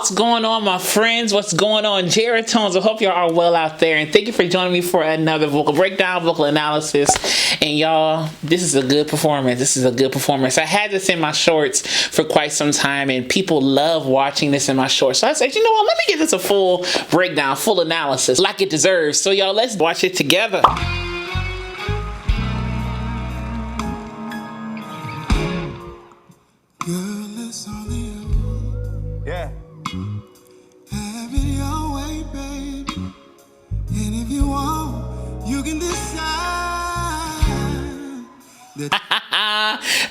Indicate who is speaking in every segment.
Speaker 1: What's going on, my friends? What's going on, Geratones? I hope y'all are well out there, and thank you for joining me for another vocal breakdown, vocal analysis. And y'all, this is a good performance. This is a good performance. I had this in my shorts for quite some time, and people love watching this in my shorts. So I said, you know what? Let me give this a full breakdown, full analysis, like it deserves. So y'all, let's watch it together.
Speaker 2: Girl, it's all you.
Speaker 3: Yeah.
Speaker 2: Have it your way, baby. And if you want, you can decide.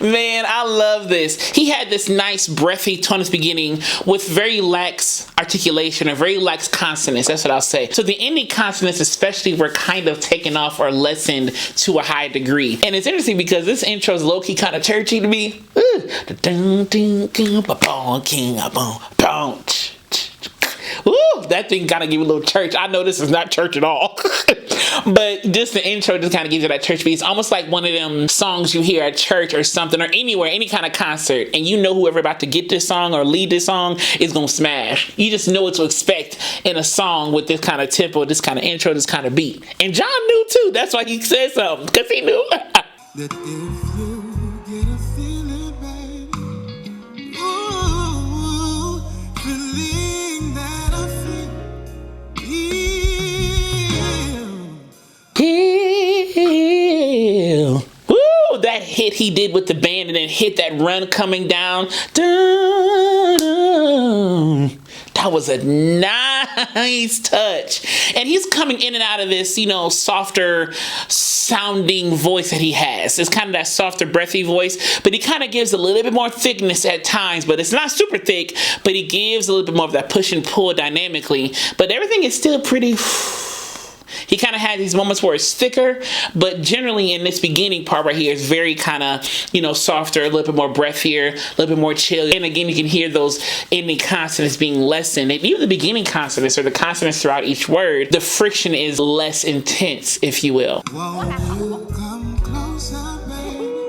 Speaker 1: Man, I love this. He had this nice breathy tone at the beginning with very lax articulation or very lax consonants. That's what I'll say. So the ending consonants especially were kind of taken off or lessened to a high degree. And it's interesting because this intro is low-key kind of churchy to me. Ooh, that thing kind of give you a little church. I know this is not church at all. But just the intro just kind of gives you that church beat. It's almost like one of them songs you hear at church or something or anywhere, any kind of concert, and you know whoever about to get this song or lead this song is going to smash. You just know what to expect in a song with this kind of tempo, this kind of intro, this kind of beat. And John knew too. That's why he said something, because he knew.
Speaker 2: That if you get a feeling, baby, ooh, feeling that I
Speaker 1: feel. Woo, that hit he did with the band and then hit that run coming down. Dun. That was a nice touch. And he's coming in and out of this, you know, softer sounding voice that he has. It's kind of that softer, breathy voice, but he kind of gives a little bit more thickness at times, but it's not super thick, but he gives a little bit more of that push and pull dynamically, but everything is still pretty... He kind of had these moments where it's thicker, but generally in this beginning part right here is very kind of, you know, softer, a little bit more breathier, a little bit more chill. And again, you can hear those ending consonants being lessened. And even the beginning consonants or the consonants throughout each word, the friction is less intense, if you will.
Speaker 2: won't you come closer, baby,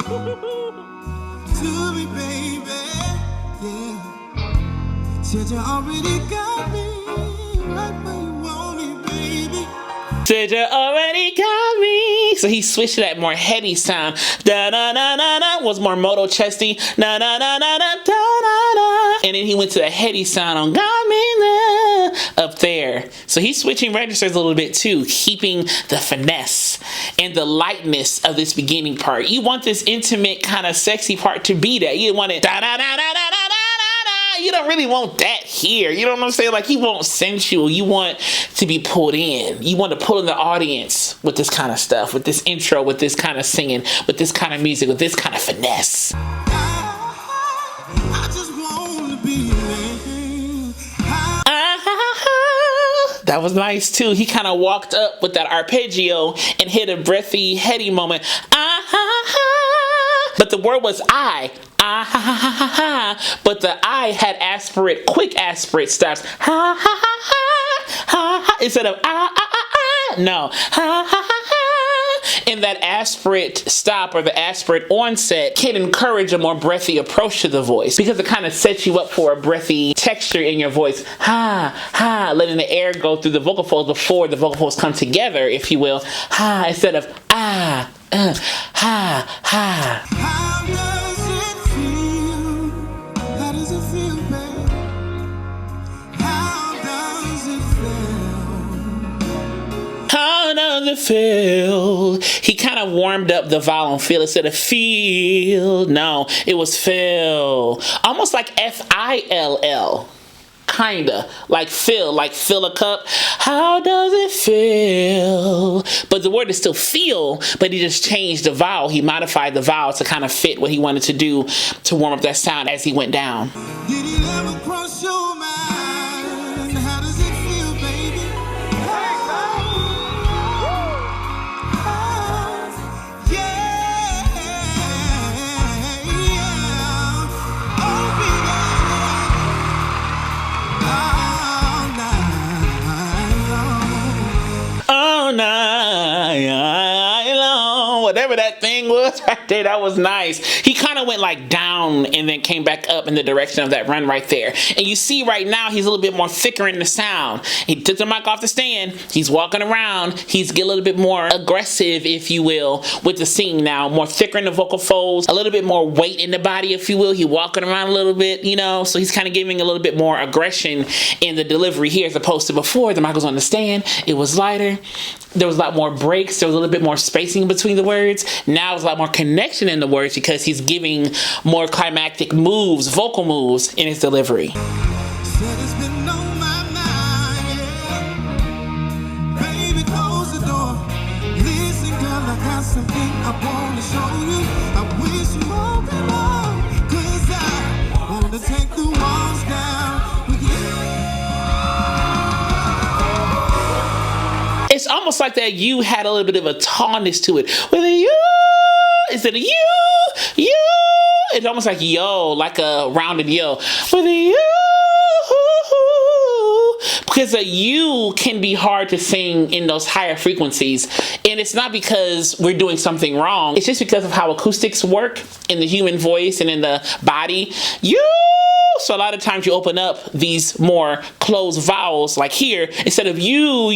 Speaker 2: to me, baby, yeah. Said you already got me right where you want it, baby.
Speaker 1: Said you already got me. So he switched to that more heady sound. Da da da da da was more moto chesty. Da da da da da da da da. And then he went to the heady sound on got me there up there. So he's switching registers a little bit too, keeping the finesse and the lightness of this beginning part. You want this intimate kind of sexy part to be that. You want it da da da da da da da. You don't really want that here. You know what I'm saying? Like, you want sensual. You want to be pulled in. You want to pull in the audience with this kind of stuff, with this intro, with this kind of singing, with this kind of music, with this kind of finesse.
Speaker 2: I just want to be
Speaker 1: That was nice too. He kind of walked up with that arpeggio and hit a breathy, heady moment. But the word was I. But the I had aspirate, quick aspirate stops. Instead of no. And that aspirate stop or the aspirate onset can encourage a more breathy approach to the voice because it kind of sets you up for a breathy texture in your voice. Letting the air go through the vocal folds before the vocal folds come together, if you will. Instead of
Speaker 2: How does it feel? How does it feel, babe? How does it feel?
Speaker 1: How does it feel? He kind of warmed up the vowel and feel instead of feel. No, it was fill. Almost like F-I-L-L. Kinda. Like fill a cup. How does it feel? But the word is still feel, but he just changed the vowel. He modified the vowel to kind of fit what he wanted to do to warm up that sound as he went down.
Speaker 2: Did it ever cross your mind? How does it feel, baby?
Speaker 1: All night long. Whatever that thing sing was right there. That was nice. He kind of went like down and then came back up in the direction of that run right there. And you see right now he's a little bit more thicker in the sound. He took the mic off the stand. He's walking around. He's getting a little bit more aggressive, if you will, with the singing now. More thicker in the vocal folds, a little bit more weight in the body, if you will. He's walking around a little bit, you know, so he's kind of giving a little bit more aggression in the delivery here as opposed to before. The mic was on the stand. It was lighter. There was a lot more breaks. There was a little bit more spacing between the words. Now there's a lot more connection in the words because he's giving more climactic moves, vocal moves in his delivery.
Speaker 2: Said it's been on my mind, yeah. Baby, close the door. Listen, girl, I got something I wanna show you. I wish you open up, 'cause I wanna take the walls down with you.
Speaker 1: It's almost like that you had a little bit of a tallness to it. With a you, instead of you, it's almost like yo, like a rounded yo. With a you. Because a U can be hard to sing in those higher frequencies. And it's not because we're doing something wrong. It's just because of how acoustics work in the human voice and in the body. You. So a lot of times you open up these more closed vowels like here. Instead of you.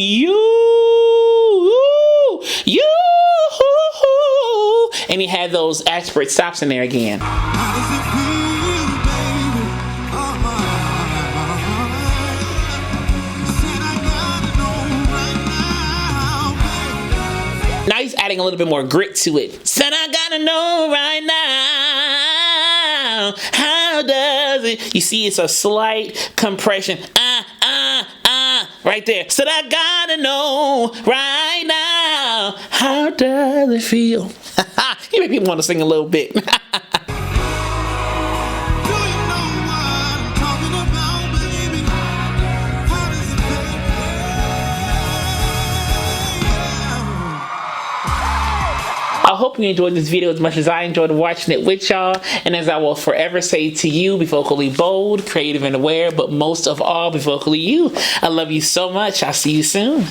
Speaker 1: And he had those aspirate stops in there again.
Speaker 2: How does it feel, baby? Said I gotta know right now, baby.
Speaker 1: Now he's adding a little bit more grit to it. Said I gotta know right now. How does it? You see, it's a slight compression. Right there. Said I gotta know right now. How does it feel? You make me want to sing a little bit.
Speaker 2: Do you know what I'm talking about, baby? How does it feel?
Speaker 1: I hope you enjoyed this video as much as I enjoyed watching it with y'all. And as I will forever say to you, be vocally bold, creative, and aware, but most of all, be vocally you. I love you so much. I'll see you soon.